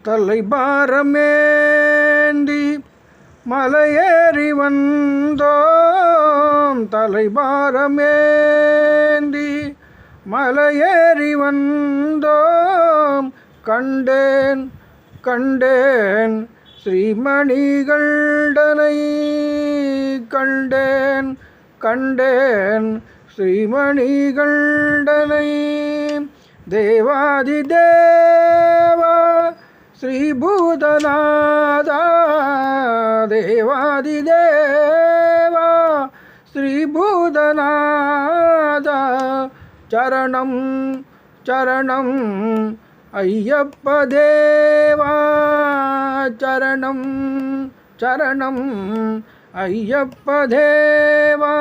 தலைபாரமேந்தி மலையேறி வந்தோம். தலைபாரமேந்தி மலையேறி வந்தோம். கண்டேன் கண்டேன் ஸ்ரீமணிகண்டனை. கண்டேன் கண்டேன் ஸ்ரீமணிகண்டனை. தேவாதி தேவா ஸ்ரீபூதநாதா. தேவாதி தேவா ஸ்ரீபூதநாதா. சரணம் சரணம் ஐயப்ப தேவா. சரணம் சரணம் ஐயப்ப தேவா.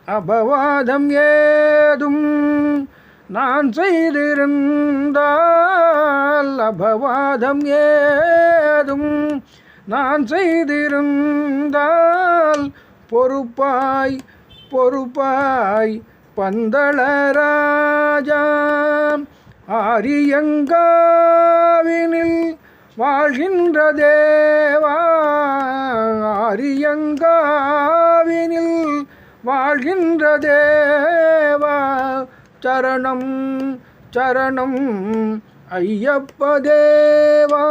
அபவாதம் ஏதும் நான் செய்திருந்தால், அபவாதம் ஏதும் நான் செய்திருந்தால், பொறுப்பாய் பொறுப்பாய் பந்தளராஜா. ஆரியங்காவினில் வாழ்கின்ற தேவா. ஆரியங்காவினில் வாழ்கின்ற தேவா. சரணம் சரணம் ஐயப்ப தேவா.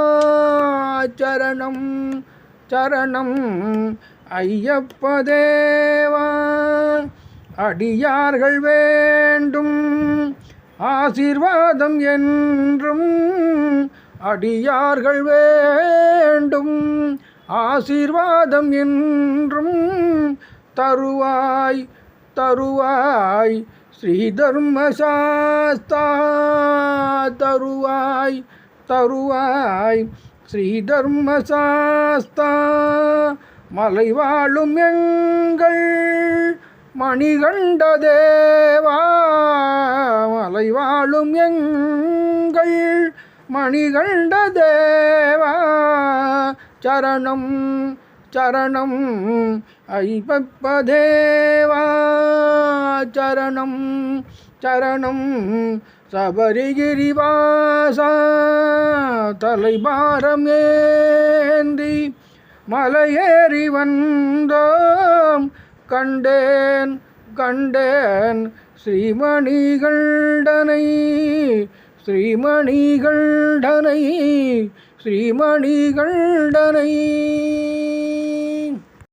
சரணம் சரணம் ஐயப்ப தேவா. அடியார்கள் வேண்டும் ஆசீர்வாதம் என்றும். அடியார்கள் வேண்டும் ஆசீர்வாதம் என்றும். தருவாய் தருவாய் ஸ்ரீ தர்மசாஸ்தா. தருவாய் தருவாய் ஸ்ரீ தர்மசாஸ்தா. மலை வாழும் எங்கள் மணிகண்ட தேவா. மலை வாழும் எங்கள் மணிகண்ட தேவா. சரணம் சரணம் ஐயப்ப தேவா. சரணம் சரணம் சபரிகிரிவாசா. தலைபாரம் ஏந்தி மலையேறி வந்தோம். கண்டேன் கண்டேன் ஸ்ரீமணிகண்டனை. ஸ்ரீமணிகண்டனை. ஸ்ரீமணிகண்டனை.